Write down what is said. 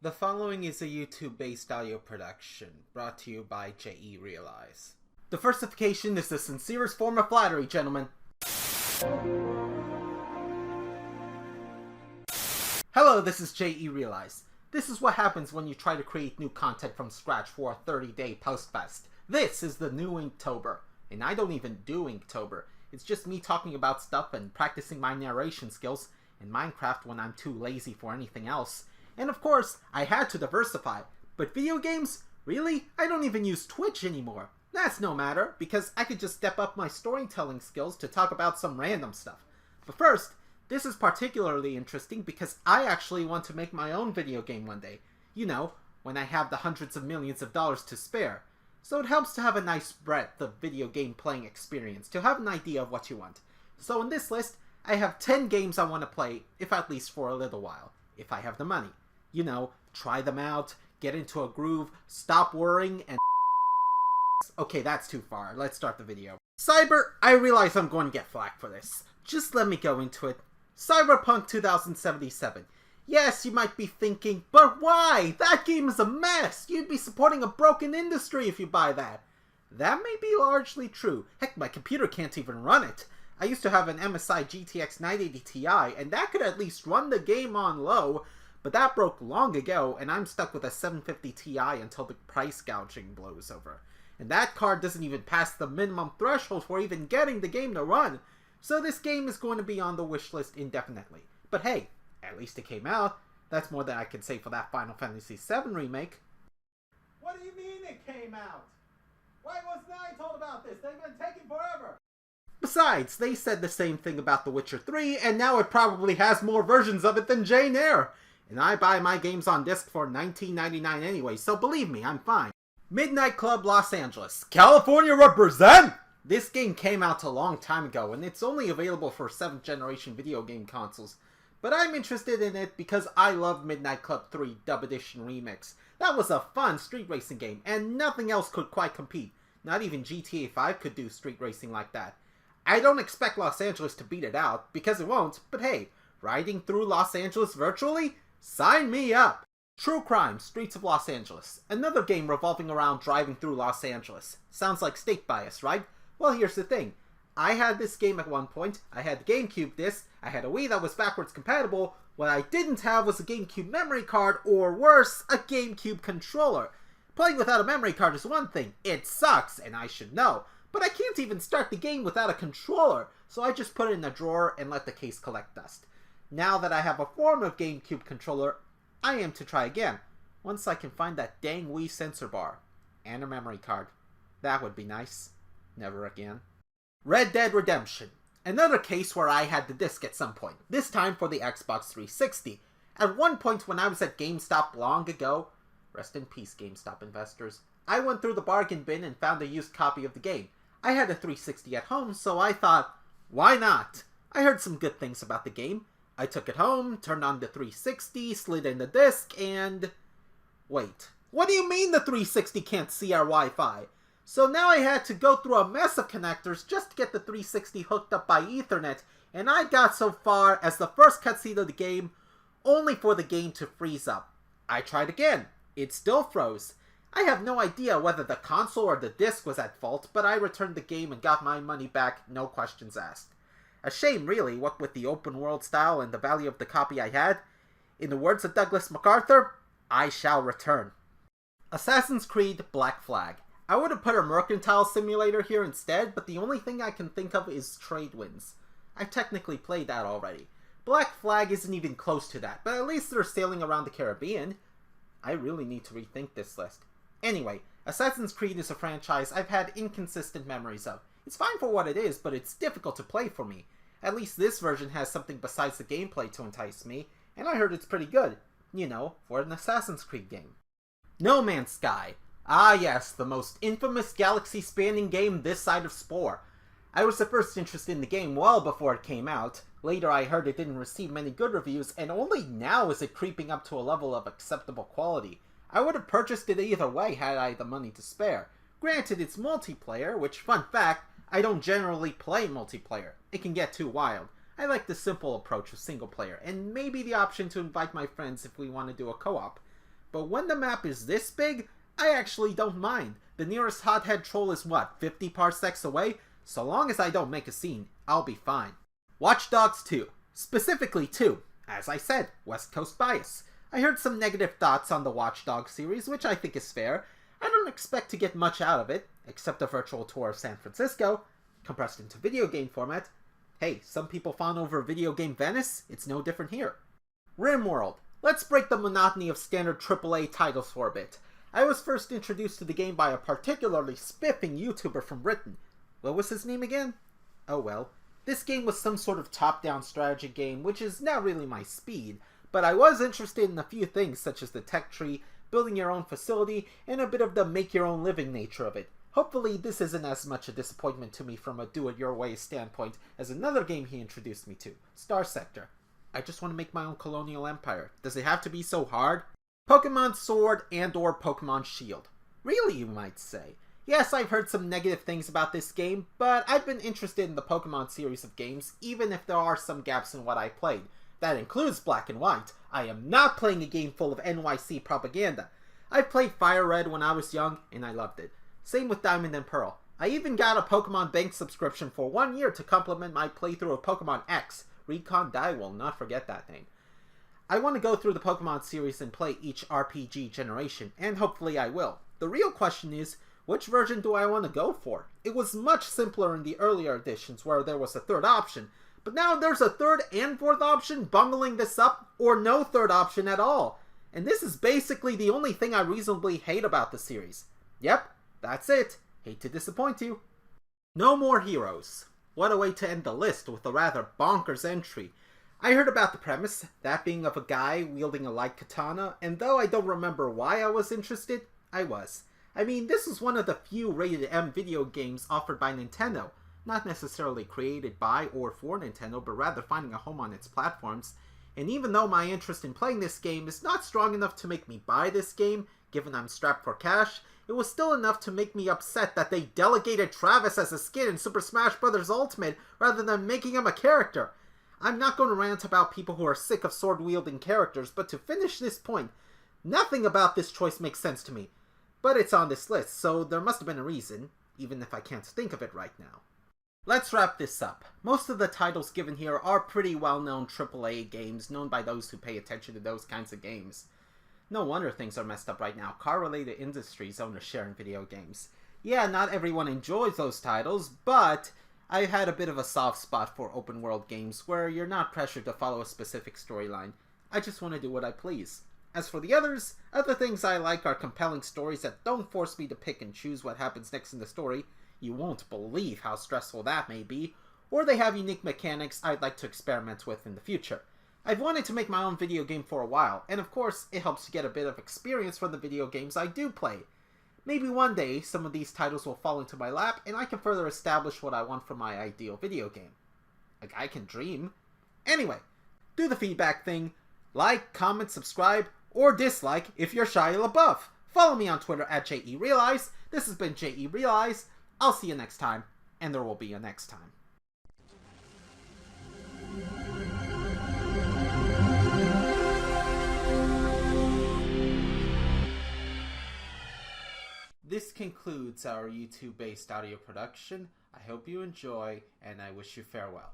The following is a YouTube-based audio production, brought to you by J.E. Realize. The versification is the sincerest form of flattery, gentlemen. Hello, this is J.E. Realize. This is what happens when you try to create new content from scratch for a 30-day post-fest. This is the new Inktober. And I don't even do Inktober. It's just me talking about stuff and practicing my narration skills in Minecraft when I'm too lazy for anything else. And of course, I had to diversify. But video games? Really? I don't even use Twitch anymore. That's no matter, because I could just step up my storytelling skills to talk about some random stuff. But first, this is particularly interesting because I actually want to make my own video game one day. You know, when I have the hundreds of millions of dollars to spare. So it helps to have a nice breadth of video game playing experience, to have an idea of what you want. So in this list, I have 10 games I want to play, if at least for a little while, if I have the money. You know, try them out, get into a groove, stop worrying, and okay, that's too far. Let's start the video. I realize I'm going to get flack for this. Just let me go into it. Cyberpunk 2077. Yes, you might be thinking, but why? That game is a mess. You'd be supporting a broken industry if you buy that. That may be largely true. Heck, my computer can't even run it. I used to have an MSI GTX 980 Ti, and that could at least run the game on low, but that broke long ago, and I'm stuck with a 750 Ti until the price gouging blows over. And that card doesn't even pass the minimum threshold for even getting the game to run. So this game is going to be on the wish list indefinitely. But hey, at least it came out. That's more than I can say for that Final Fantasy VII remake. What do you mean it came out? Why wasn't I told about this? They've been taking forever. Besides, they said the same thing about The Witcher 3, and now it probably has more versions of it than Jane Eyre. And I buy my games on disc for $19.99 anyway, so believe me, I'm fine. Midnight Club Los Angeles. California represent! This game came out a long time ago, and it's only available for 7th generation video game consoles. But I'm interested in it because I love Midnight Club 3 Dub Edition Remix. That was a fun street racing game, and nothing else could quite compete. Not even GTA 5 could do street racing like that. I don't expect Los Angeles to beat it out, because it won't, but hey, riding through Los Angeles virtually? Sign me up! True Crime, Streets of Los Angeles. Another game revolving around driving through Los Angeles. Sounds like state bias, right? Well, here's the thing. I had this game at one point, I had the GameCube disc, I had a Wii that was backwards compatible. What I didn't have was a GameCube memory card, or worse, a GameCube controller. Playing without a memory card is one thing. It sucks, and I should know. But I can't even start the game without a controller, so I just put it in a drawer and let the case collect dust. Now that I have a form of GameCube controller, I am to try again, once I can find that dang Wii sensor bar. And a memory card. That would be nice. Never again. Red Dead Redemption. Another case where I had the disc at some point, this time for the Xbox 360. At one point when I was at GameStop long ago, rest in peace GameStop investors, I went through the bargain bin and found a used copy of the game. I had a 360 at home, so I thought, why not? I heard some good things about the game. I took it home, turned on the 360, slid in the disc, and wait, what do you mean the 360 can't see our Wi-Fi? So now I had to go through a mess of connectors just to get the 360 hooked up by Ethernet, and I got so far as the first cutscene of the game, only for the game to freeze up. I tried again. It still froze. I have no idea whether the console or the disc was at fault, but I returned the game and got my money back, no questions asked. A shame, really, what with the open world style and the value of the copy I had. In the words of Douglas MacArthur, I shall return. Assassin's Creed Black Flag. I would have put a mercantile simulator here instead, but the only thing I can think of is trade winds. I technically played that already. Black Flag isn't even close to that, but at least they're sailing around the Caribbean. I really need to rethink this list. Anyway, Assassin's Creed is a franchise I've had inconsistent memories of. It's fine for what it is, but it's difficult to play for me. At least this version has something besides the gameplay to entice me, and I heard it's pretty good. You know, for an Assassin's Creed game. No Man's Sky. Ah yes, the most infamous galaxy-spanning game this side of Spore. I was at first interested in the game well before it came out. Later I heard it didn't receive many good reviews, and only now is it creeping up to a level of acceptable quality. I would have purchased it either way had I the money to spare. Granted, it's multiplayer, which, fun fact, I don't generally play multiplayer. It can get too wild. I like the simple approach of single player, and maybe the option to invite my friends if we want to do a co-op. but when the map is this big, I actually don't mind. The nearest hothead troll is what, 50 parsecs away? So long as I don't make a scene, I'll be fine. Watch Dogs 2. Specifically 2. As I said, West Coast bias. I heard some negative thoughts on the Watch Dogs series, which I think is fair. I don't expect to get much out of it, except a virtual tour of San Francisco, compressed into video game format. Hey, some people fawn over video game Venice, it's no different here. Rimworld. Let's break the monotony of standard AAA titles for a bit. I was first introduced to the game by a particularly spiffing YouTuber from Britain. What was his name again? Oh well. This game was some sort of top-down strategy game, which is not really my speed, but I was interested in a few things such as the tech tree, building your own facility, and a bit of the make-your-own-living nature of it. Hopefully this isn't as much a disappointment to me from a do-it-your-way standpoint as another game he introduced me to, Star Sector. I just want to make my own colonial empire. Does it have to be so hard? Pokemon Sword and/or Pokemon Shield. Really, you might say. Yes, I've heard some negative things about this game, but I've been interested in the Pokemon series of games, even if there are some gaps in what I played. That includes Black and White. I am not playing a game full of NYC propaganda. I played Fire Red when I was young, and I loved it. Same with Diamond and Pearl. I even got a Pokemon Bank subscription for 1 year to complement my playthrough of Pokemon X. Recon Dai will not forget that name. I want to go through the Pokemon series and play each RPG generation, and hopefully I will. The real question is, which version do I want to go for? It was much simpler in the earlier editions where there was a third option, but now there's a third and fourth option bungling this up, or no third option at all. And this is basically the only thing I reasonably hate about the series. Yep, that's it. Hate to disappoint you. No More Heroes. What a way to end the list with a rather bonkers entry. I heard about the premise, that being of a guy wielding a light katana, and though I don't remember why I was interested, I was. I mean, this was one of the few rated M video games offered by Nintendo, not necessarily created by or for Nintendo, but rather finding a home on its platforms. And even though my interest in playing this game is not strong enough to make me buy this game, given I'm strapped for cash, it was still enough to make me upset that they delegated Travis as a skin in Super Smash Bros. Ultimate rather than making him a character. I'm not going to rant about people who are sick of sword-wielding characters, but to finish this point, nothing about this choice makes sense to me. But it's on this list, so there must have been a reason, even if I can't think of it right now. Let's wrap this up. Most of the titles given here are pretty well-known AAA games, known by those who pay attention to those kinds of games. No wonder things are messed up right now. Car-related industries own a share in video games. Yeah, not everyone enjoys those titles, but I had a bit of a soft spot for open-world games where you're not pressured to follow a specific storyline. I just want to do what I please. As for the others, other things I like are compelling stories that don't force me to pick and choose what happens next in the story. You won't believe how stressful that may be. Or they have unique mechanics I'd like to experiment with in the future. I've wanted to make my own video game for a while, and of course, it helps to get a bit of experience from the video games I do play. Maybe one day, some of these titles will fall into my lap, and I can further establish what I want from my ideal video game. A guy can dream. Anyway, do the feedback thing. Like, comment, subscribe, or dislike if you're Shia LaBeouf. Follow me on Twitter at JERealize. This has been JERealize. I'll see you next time, and there will be a next time. This concludes our YouTube-based audio production. I hope you enjoy, and I wish you farewell.